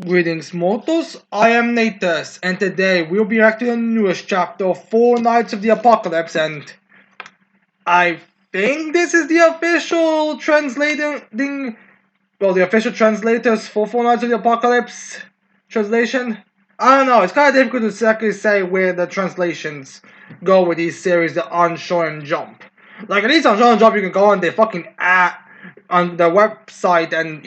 Greetings, mortals. I am Natus, and today we'll be reacting to the newest chapter of Four Nights of the Apocalypse, and I think this is the official the official translators for Four Nights of the Apocalypse translation. I don't know, it's kind of difficult to exactly say where the translations go with these series, the on Shonen Jump. Like, at least on Shonen Jump, you can go on their fucking app, on the website, and,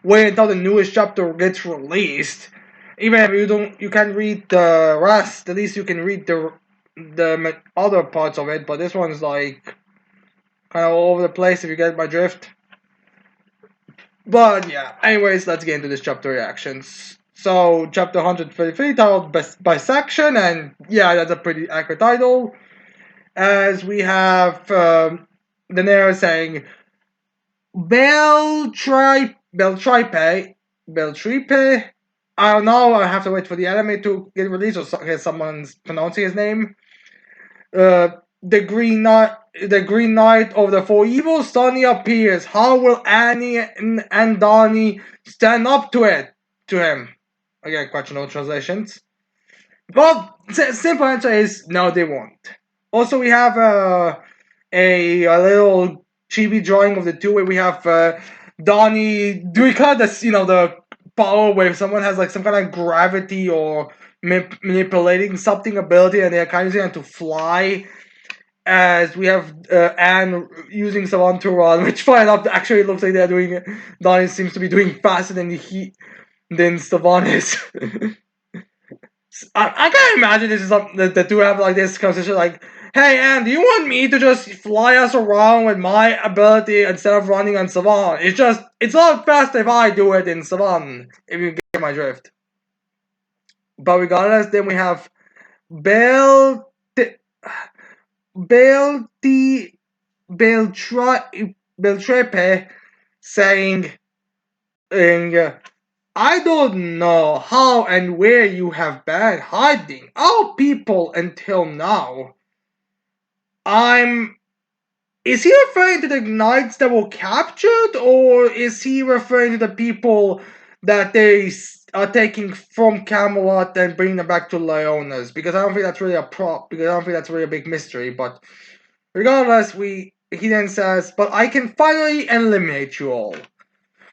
wait until the newest chapter gets released. Even if you can't read the rest, at least you can read the other parts of it. But this one's like kind of all over the place, if you get my drift. But yeah, anyways, let's get into this chapter reactions. So, chapter 133, titled Bisection, and yeah, that's a pretty accurate title. As we have the narrator saying, Beltripe. I don't know. I have to wait for the anime to get released, or someone's pronouncing his name. The Green Knight of the Four Evils suddenly appears. How will Annie and Donnie stand up to him? Again, questionable translations. Well, simple answer is no, they won't. Also, we have a little chibi drawing of the two, where we have Donnie doing kind of this, the power where someone has like some kind of gravity or manipulating something ability, and they're kind of using it to fly. As we have Anne using Savan to run, which funny enough actually looks like they're doing it. Donnie seems to be doing faster than Savan is. I can't imagine this is something that the two have like this conversation, like, hey Anne, do you want me to just fly us around with my ability instead of running on Savan? It's a lot faster if I do it in Savan, if you get my drift. But regardless, then we have Beltrepe saying, I don't know how and where you have been hiding our people until now. Is he referring to the knights that were captured, or is he referring to the people that they are taking from Camelot and bringing them back to Leona's? Because I don't think that's really because I don't think that's really a big mystery, but regardless, he then says, but I can finally eliminate you all.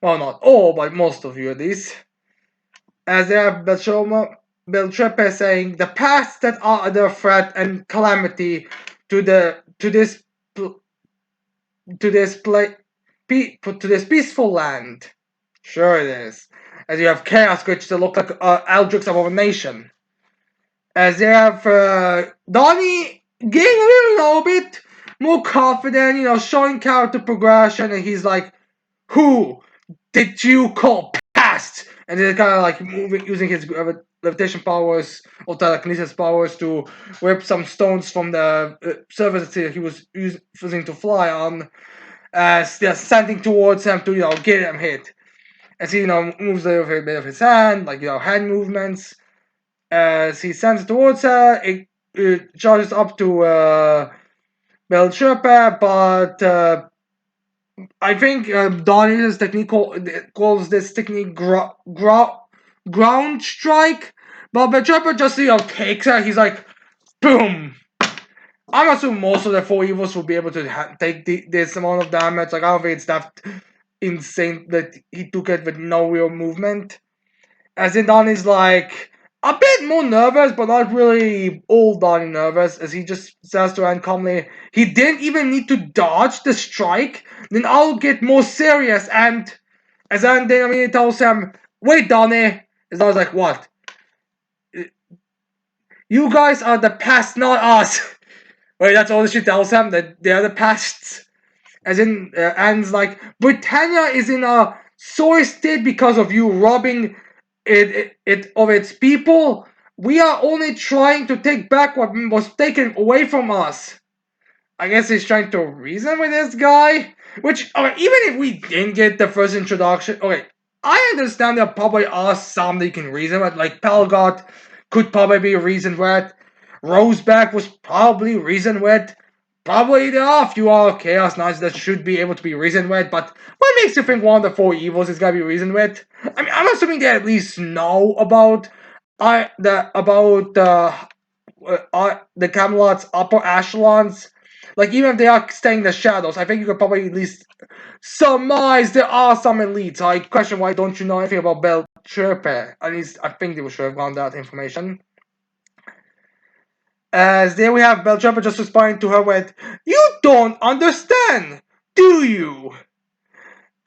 Well, not all, but most of you at least. As they have Beltrepe saying, the paths that are under threat and calamity to this peaceful land. Sure it is. As you have chaos creatures that look like Eldrick's abomination. As they have Donnie getting a little bit more confident, showing character progression, and he's like, who did you call past? And then kind of like using his levitation powers or telekinesis powers to whip some stones from the surface that he was using to fly on, as they're sending towards him to get him hit. As he moves a little bit of his hand, like hand movements. As he sends it towards her, it charges up to Beltrepe, but I think Donnie's technique calls this technique ground strike, but Beltrepe just takes her. He's like, boom. I'm assuming most of the four evils will be able to take this amount of damage. Like, I don't think it's that insane that he took it with no real movement. As in, Donnie's like a bit more nervous, but not really all Donnie nervous, as he just says to Anne calmly, he didn't even need to dodge the strike, then I'll get more serious. And as Anne then immediately tells him, wait, Donnie. As I was like, what? You guys are the past, not us. Wait, that's all she tells him, that they are the past. As in, Anne's like, Britannia is in a sore state because of you robbing it of its people. We are only trying to take back what was taken away from us. I guess he's trying to reason with this guy. Which, okay, even if we didn't get the first introduction, okay, I understand there probably are some that you can reason with, like Pelgot could probably be reasoned with. Roseback was probably reasoned with. Probably there are a few other Chaos Knights that should be able to be reasoned with, but what makes you think one of the four evils is gonna be reasoned with? I mean, I'm assuming they at least know about the Camelot's upper echelons. Like, even if they are staying in the shadows, I think you could probably at least surmise there are some elites. I question why don't you know anything about Belcherpe? At least I think they should have gotten that information. As there we have Belcherpe just responding to her with, "You don't understand, do you?"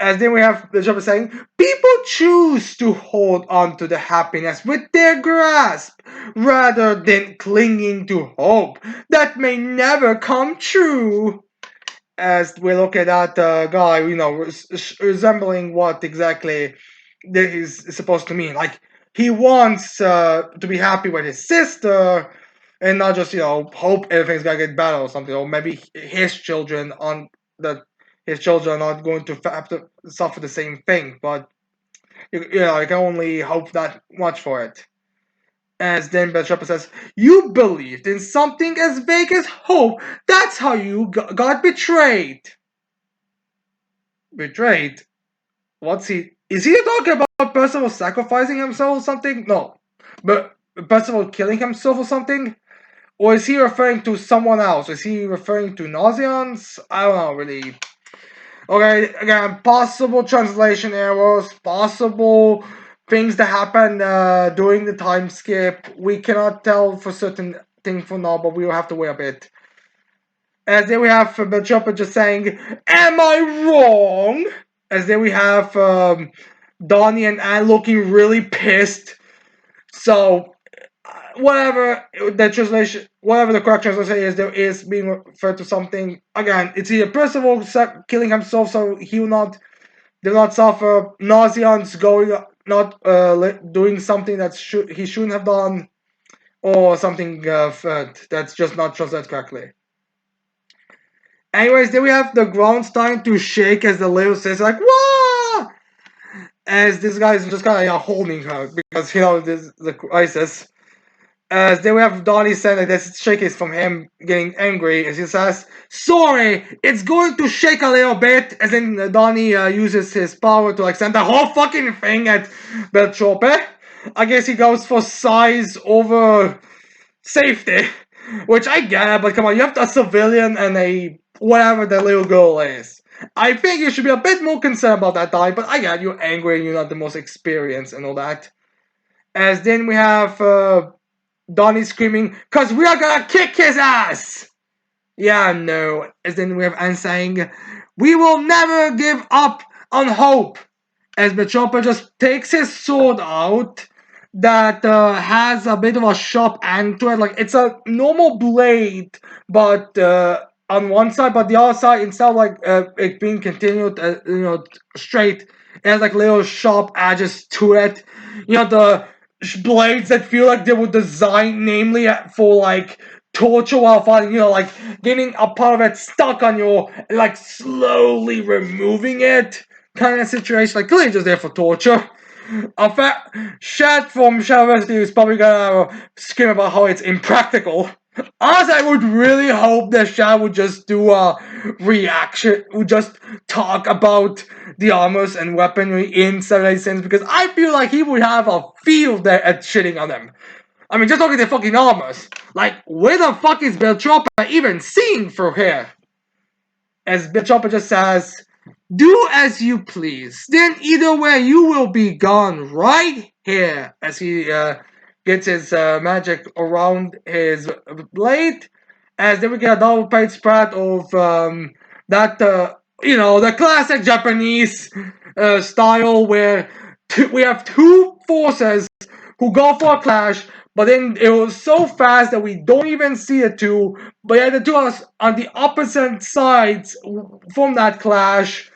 As then we have Belcherpe saying, "People choose to hold on to the happiness with their grasp, rather than clinging to hope that may never come true." As we look at that guy, resembling what exactly this is supposed to mean. Like, he wants to be happy with his sister and not just, hope everything's gonna get better or something. Or maybe his children are not going to have to suffer the same thing. But, I can only hope that much for it. As then Beltrapa says, "You believed in something as vague as hope. That's how you got betrayed." Betrayed? What's he? Is he talking about Percival sacrificing himself or something? No. But Percival killing himself or something? Or is he referring to someone else? Is he referring to Nauseans? I don't know, really. Okay, again, possible translation errors, possible things that happen during the time skip. We cannot tell for certain thing for now, but we will have to wait a bit. And then we have Beltrapa just saying, "Am I wrong?" As then we have Donnie and Anne looking really pissed. So whatever the correct translation is, there is being referred to something. Again, it's either Percival killing himself so he will not suffer, Nauseans going not doing something that he shouldn't have done, or something that's just not translated correctly. Anyways, then we have the ground starting to shake as the little says like, "Wah!" As this guy is just kind of holding her because this is the crisis. As then we have Donnie saying like this shake is from him getting angry as he says, "Sorry, it's going to shake a little bit." As then Donnie uses his power to send the whole fucking thing at Beltrope. I guess he goes for size over safety, which I get, but come on, you have a civilian and a whatever the little girl is. I think you should be a bit more concerned about that guy, but I get you're angry and you're not the most experienced and all that. As then we have Donnie screaming, "Cause we are gonna kick his ass!" Yeah, no. As then we have Anne saying, "We will never give up on hope." As the chopper just takes his sword out that has a bit of a sharp end to it. Like, it's a normal blade, but on one side, but the other side, instead of it being continued, straight, it has little sharp edges to it. The blades that feel like they were designed namely for torture while fighting, getting a part of it stuck on you, slowly removing it kind of situation. Like, clearly just there for torture. In fact, Shad from Shadow Rescue is probably gonna scream about how it's impractical. Honestly, I would really hope that Shad would just do a reaction, would just talk about the armors and weaponry in 7 Sins, because I feel like he would have a field day at shitting on them. I mean, just look at the fucking armors. Like, where the fuck is Beltropa even seeing through here? As Beltropa just says, "Do as you please. Then either way, you will be gone right here." As he gets his magic around his blade. As then we get a double page spread of the classic Japanese style where we have two forces who go for a clash, but then it was so fast that we don't even see the two. But yeah, the two are on the opposite sides from that clash,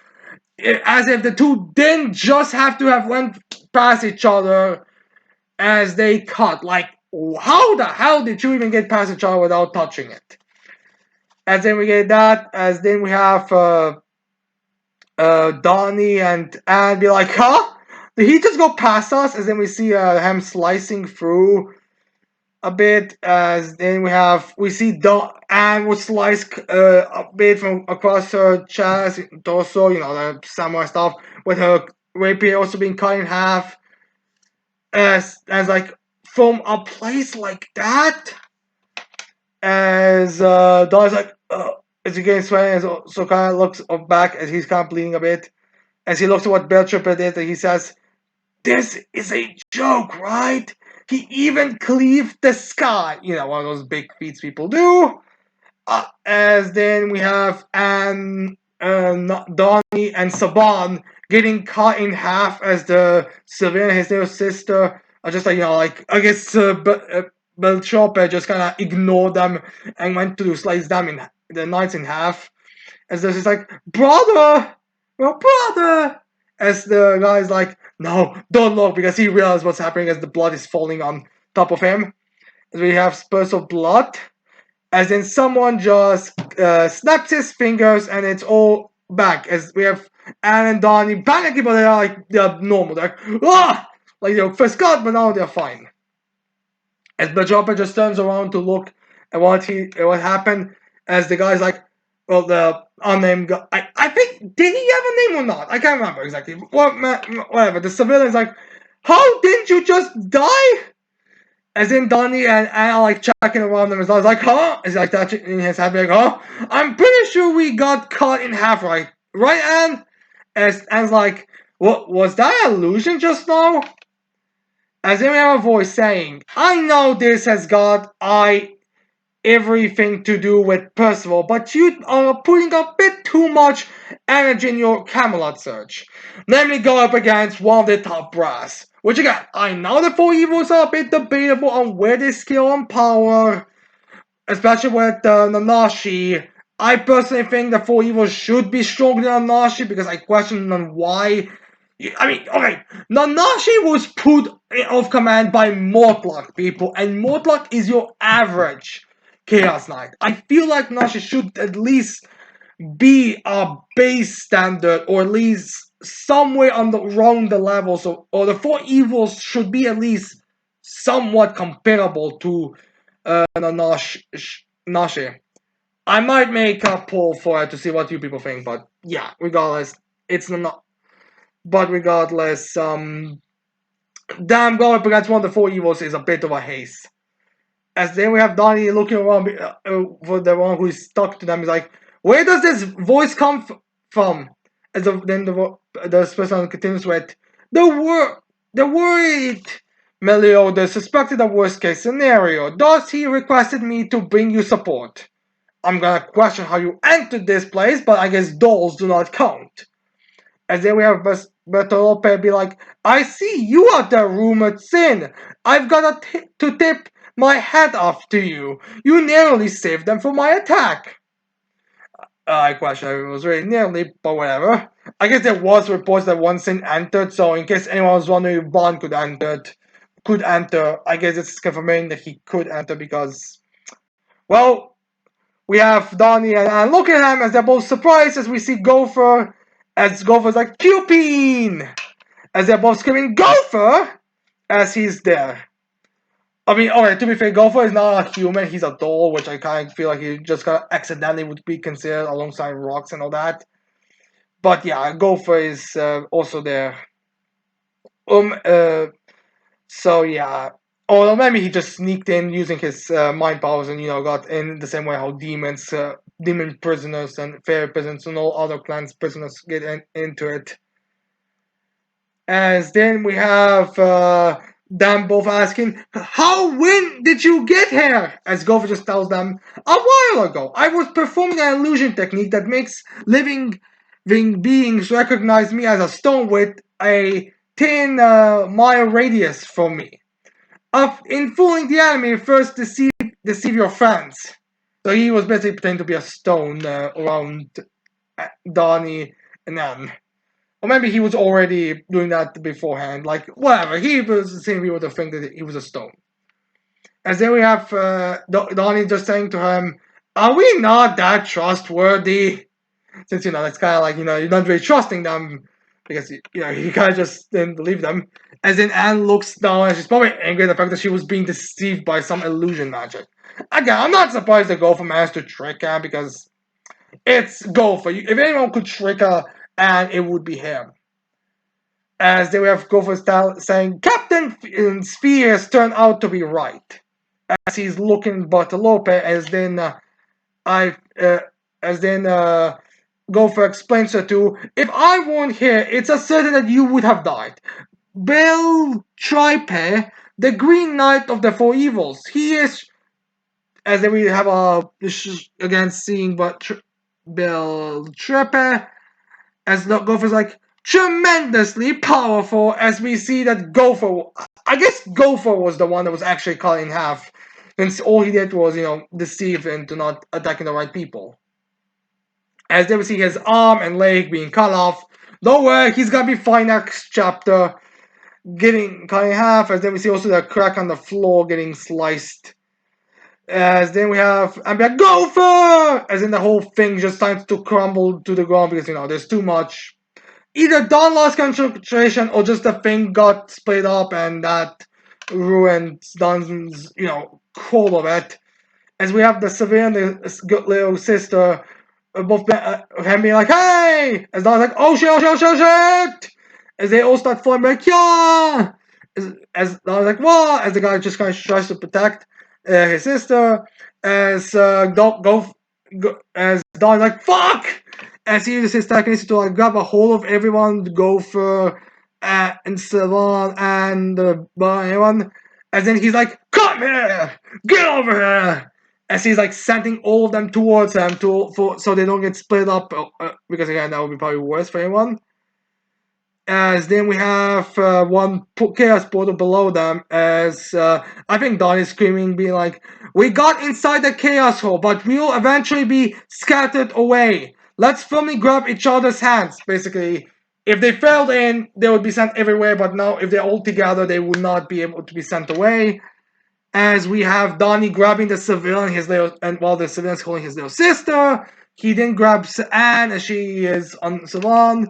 as if the two didn't just have to have went past each other as they cut. Like, how the hell did you even get past each other without touching it? As then we get that, as then we have Donnie and Anne be like, "Huh? Did he just go past us?" As then we see him slicing through a bit. As then we see Anne would slice a bit from across her chest, torso, the samurai stuff, with her rapier also being cut in half. As like from a place like that, as Don's like, as he gets sweaty, so kind of looks back as he's kind of bleeding a bit. As he looks at what Beltripper did, and he says, "This is a joke, right? He even cleaved the sky." One of those big feats people do. As then we have Donnie and Saban getting cut in half as the civilian and his little sister are just like, like, I guess Beltrope just kind of ignored them and went to slice them in the knights in half. As this is like, brother! Well, brother! As the guy's like, no, don't look, because he realizes what's happening as the blood is falling on top of him. As we have spurts of blood. As in someone just snaps his fingers and it's all back. As we have Anne and Donnie panicking, but they're normal. They're like, ah! Like they first cut, but now they're fine. As Bajopper just turns around to look at what happened, as the guy's like, well, the unnamed guy, I think, did he have a name or not? I can't remember exactly. Whatever. The civilian's like, how didn't you just die? As in Donnie and Anna like checking around them, as I was like, huh? As like touching in his head, like, huh? I'm pretty sure we got cut in half, right? Right, Anne? As Anne's like, what was that illusion just now? As in we have a voice saying, I know this has got everything to do with Percival, but you are putting a bit too much energy in your Camelot search. Let me go up against one of the top brass. Which again, I know the four evils are a bit debatable on where they scale on power, especially with Nanashi. I personally think the four evils should be stronger than Nanashi because I question on why. I mean, okay, Nanashi was put off command by Mortlock, people, and Mortlock is your average Chaos Knight. I feel like Nanashi should at least be a base standard, or at least somewhere around the levels, or the four evils should be at least somewhat comparable to Nanashi. I might make a poll for it to see what you people think, but yeah, regardless, it's not. But regardless, damn, going up against one of the four evils is a bit of a haste. As then we have Donnie looking around for the one who is stuck to them. He's like, where does this voice come from? As then the person continues with, the worried Meliodas suspected a worst case scenario. Thus, he requested me to bring you support. I'm gonna question how you entered this place, but I guess dolls do not count. As then we have Bertolope be like, I see you are the rumored sin. I've got to tip my hat off to you. You narrowly saved them from my attack. I question if it was really nearly, but whatever. I guess there was reports that one sin entered, so in case anyone was wondering if Bond could enter, I guess it's confirming that he could enter because, well, we have Donnie and look at him as they're both surprised as we see Gopher, as Gopher's like, Cupine! As they're both screaming, Gopher! As he's there. I mean, alright, to be fair, Gopher is not a human, he's a doll, which I kind of feel like he just kind of accidentally would be considered alongside rocks and all that. But yeah, Gopher is also there. So yeah. Or maybe he just sneaked in using his mind powers and, got in the same way how demons, demon prisoners and fairy prisoners and all other clans prisoners get into it. As then we have them both asking, when did you get here? As Gopher just tells them, a while ago, I was performing an illusion technique that makes living beings recognize me as a stone with a 10-mile radius from me. In fooling the enemy, first deceive your friends. So he was basically pretending to be a stone around Donnie and them. Or maybe he was already doing that beforehand. Like, whatever. He was the same people to think that he was a stone. As then we have Donnie just saying to him, are we not that trustworthy? Since, that's kind of like, you're not really trusting them. because he kind of just didn't believe them. As in, Anne looks down and she's probably angry at the fact that she was being deceived by some illusion magic. Again, I'm not surprised that Gopher managed to trick Anne because it's Gopher. If anyone could trick her, Anne, it would be him. As they have Gopher saying, Captain Spheres turned out to be right. As he's looking at Bartolope, I as then Gopher explains her to, if I weren't here, it's a certain that you would have died. Beltripe, the Green Knight of the Four Evils. He is, as then we have again seeing but Beltripe, as the Gopher's like, tremendously powerful, as we see that Gopher, I guess Gopher was the one that was actually cut in half, since all he did was, deceive into not attacking the right people. As they will see his arm and leg being cut off. Don't worry, he's gonna be fine next chapter. Getting cut in half, as then we see also the crack on the floor getting sliced. As then we have Ambia Gopher! As in the whole thing just starts to crumble to the ground because there's too much. Either Don lost concentration or just the thing got split up and that ruined Don's, core of it. As we have the civilian, the little sister, both him being like, hey! As Don's like, oh shit, oh shit, oh shit, oh shit! As they all start falling back, yeah! As Don's like, what? As the guy just kind of tries to protect his sister. As as Don's like, fuck! As he uses his telekinesis to grab a hold of everyone, Gopher, and Savon, and everyone. As then he's like, come here! Get over here! As he's like sending all of them towards him so they don't get split up, because again that would be probably worse for anyone. As then we have one chaos portal below them, as I think Don is screaming, being like, we got inside the chaos hole, but we'll eventually be scattered away. Let's firmly grab each other's hands. Basically, if they failed in, they would be sent everywhere, but now if they're all together, they would not be able to be sent away. As we have Donnie grabbing the civilian, and while the civilian is holding his little sister, he then grabs Anne as she is on the salon.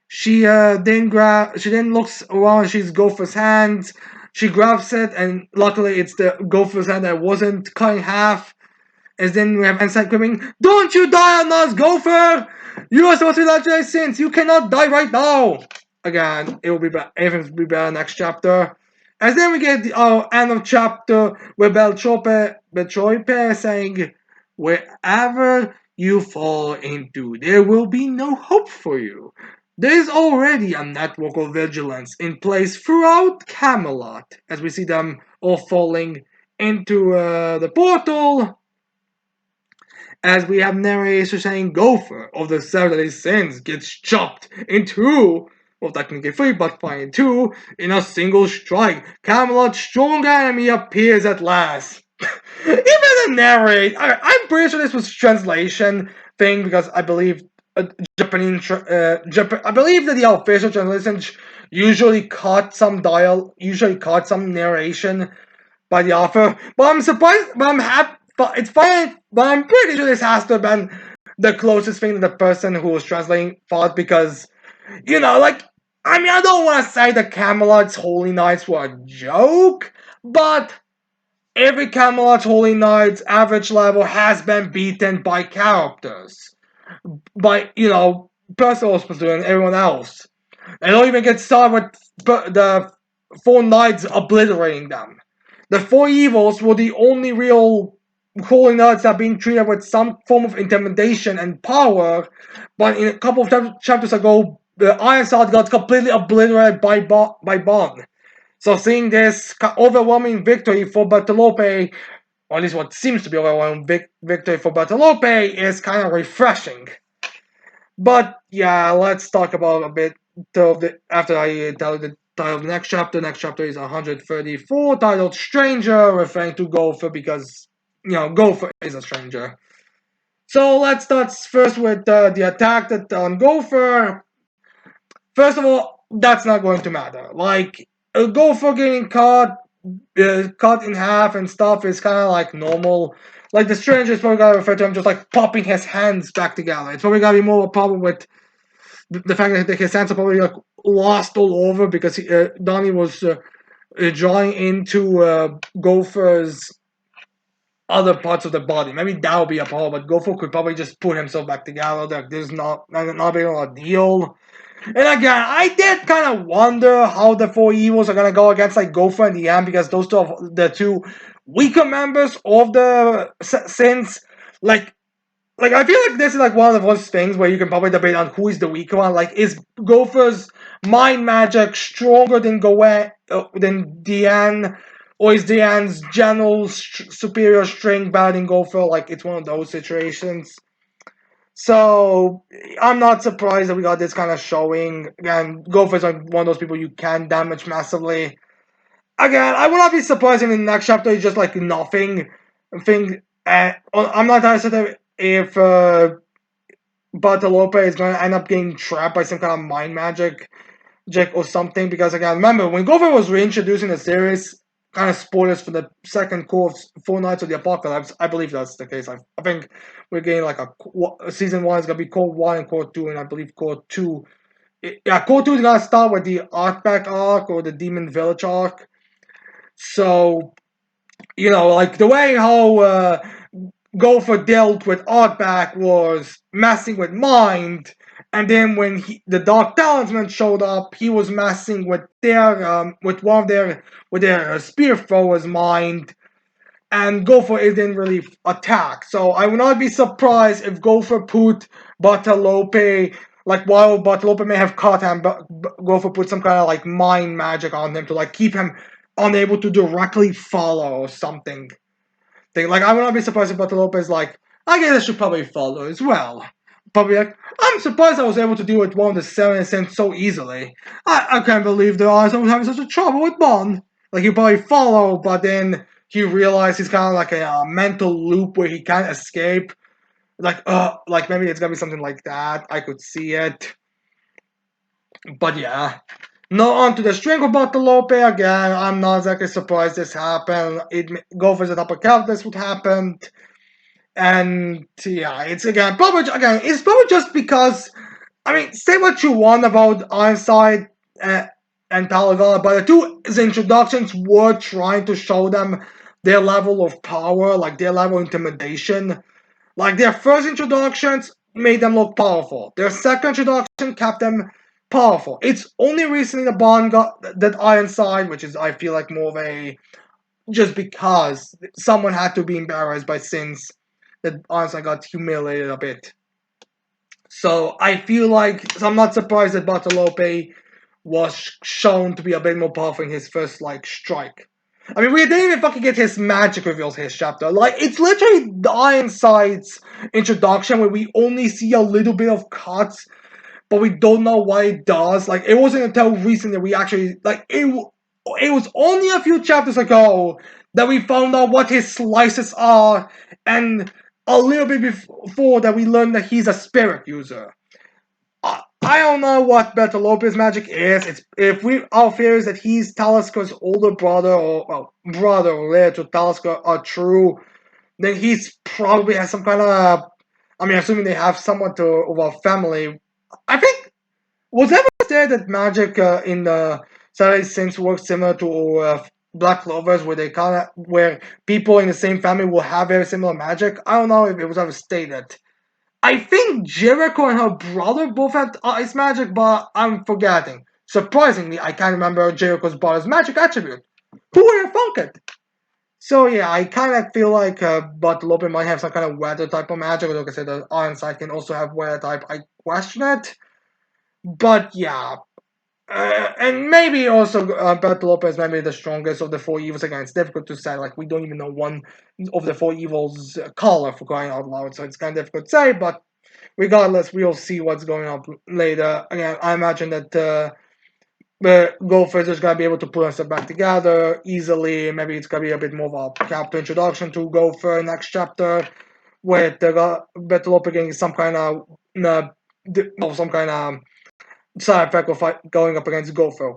She then looks around and she's Gopher's hand. She grabs it, and luckily it's the Gopher's hand that wasn't cut in half. As then we have Ensign screaming, don't you die on us, Gopher! You are supposed to be legendary since you cannot die right now! Again, it will be better. Everything will be better next chapter. As then we get the end of chapter with Beltrope saying, wherever you fall into, there will be no hope for you. There is already a network of vigilance in place throughout Camelot, as we see them all falling into the portal. As we have narration saying Gopher of the Saturday Sins gets chopped in two, well technically three, but fine in two, in a single strike. Camelot's strong enemy appears at last. Even the narrate, I'm pretty sure this was translation thing because I believe Japanese, I believe that the official translation usually caught some narration by the author. But I'm surprised. But I'm happy. But it's fine. But I'm pretty sure this has to have been the closest thing that the person who was translating thought because, I don't want to say the Camelot's Holy Knights were a joke, but every Camelot's Holy Knights average level has been beaten by characters. By, Percival's Pursuit and everyone else. And don't even get started with the Four Knights obliterating them. The Four Evils were the only real Holy Knights that are being treated with some form of intimidation and power, but in a couple of chapters ago, the Iron Sword got completely obliterated by Bond. So seeing this overwhelming victory for Bartolope, or at least what seems to be overwhelming victory for Bartolope, is kind of refreshing. But yeah, let's talk about a bit after I tell the title of the next chapter. Next chapter is 134, titled Stranger, referring to Gopher because, Gopher is a stranger. So let's start first with the attack that on Gopher. First of all, that's not going to matter. Like, a Gopher getting cut in half and stuff is kind of like normal. Like, the stranger is probably going to refer to him just like popping his hands back together. It's probably going to be more a problem with the fact that his hands are probably like lost all over because Donnie was drawing into Gopher's other parts of the body. Maybe that would be a problem, but Gopher could probably just put himself back together. Like, there's not big of a deal. And again, I did kind of wonder how the four evils are gonna go against like Gopher and the end because those two are the two weaker members of the sins. Like I feel like this is like one of those things where you can probably debate on who is the weaker one. Like, is Gopher's mind magic stronger than than Diane, or is Diane's general superior strength better than Gopher? Like, it's one of those situations. So I'm not surprised that we got this kind of showing. Again, Gopher's like one of those people you can damage massively. Again, I would not be surprised if in the next chapter it's just like nothing. I'm not entirely certain if Bartolope is going to end up getting trapped by some kind of mind magic or something. Because again, remember when Gopher was reintroduced in the series, kind of spoilers for the second core of Four Nights of the Apocalypse. I believe that's the case. I think we're getting like a season 1 is gonna be core 1 and core 2, and I believe core 2. Yeah, core 2 is gonna start with the Artback arc or the Demon Village arc. So like the way how Gopher dealt with Artback was messing with mind, and then when the Dark Talisman showed up, he was messing with with one of their spear throwers' mind, and Gopher didn't really attack. So I would not be surprised if Gopher put Bartolope, like while Bartolope may have caught him, but Gopher put some kind of like mind magic on him to like keep him unable to directly follow or something. Like, I would not be surprised if Bartolope is like, I guess I should probably follow as well. Probably like, I'm surprised I was able to deal with one of the 7 cents so easily. I can't believe the odds was having such a trouble with Bond. Like, he probably follow, but then he realized he's kind of like a mental loop where he can't escape. Like maybe it's gonna be something like that. I could see it. But yeah. Now on to the string of Bartolope again. I'm not exactly surprised this happened. It go for the top account this would happen. And yeah, it's probably just because I mean, say what you want about Ironside and Talagon, but the two introductions were trying to show them their level of power, like their level of intimidation. Like their first introductions made them look powerful. Their second introduction kept them powerful. It's only recently the Bond got that Ironside, which is I feel like more of a just because someone had to be embarrassed by sins that Ironside got humiliated a bit. So I feel like I'm not surprised that Bartolope was shown to be a bit more powerful in his first like strike. I mean, we didn't even fucking get his magic reveals his chapter. Like, it's literally the Ironside's introduction where we only see a little bit of cuts, but we don't know what it does. Like, it wasn't until recently we actually like it. It was only a few chapters ago that we found out what his slices are, and a little bit before that we learned that he's a spirit user. I don't know what Beto Lopez magic is. It's if we our fears that he's Taliska's older brother or brother related to Taliska are true, then he's probably has some kind of. I mean, assuming they have someone to of a family. I think was ever said that magic in the Saturday Saints works similar to Black Clovers, where they kind of where people in the same family will have very similar magic. I don't know if it was ever stated. I think Jericho and her brother both had ice magic, but I'm forgetting. Surprisingly, I can't remember Jericho's brother's magic attribute. Who would have thunk it? So yeah, I kind of feel like Bartolope might have some kind of weather type of magic. Like I said, the Ironside can also have weather type. I question it. But yeah, and maybe also Alberto Lopez might be the strongest of the four evils. Again, it's difficult to say. Like, we don't even know one of the four evils' color for crying out loud, so it's kind of difficult to say. But regardless, we'll see what's going on later. Again, I imagine that Goldfish is gonna be able to put us back together easily. Maybe it's gonna be a bit more of a chapter introduction to Gopher next chapter, with Beto Lopez getting some kind of some kind of side effect of going up against Gopher.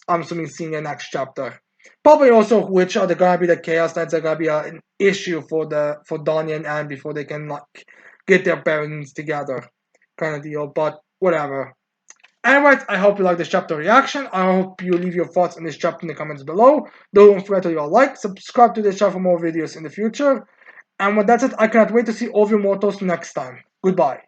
I'm assuming, seeing the next chapter. Probably also which are gonna be the Chaos Knights are gonna be an issue for Donnie and Anne before they can like get their bearings together, kind of deal. But whatever. Anyways, I hope you like this chapter reaction. I hope you leave your thoughts on this chapter in the comments below. Don't forget to leave a like, subscribe to this channel for more videos in the future. And with that said, I cannot wait to see all of your mortals next time. Goodbye.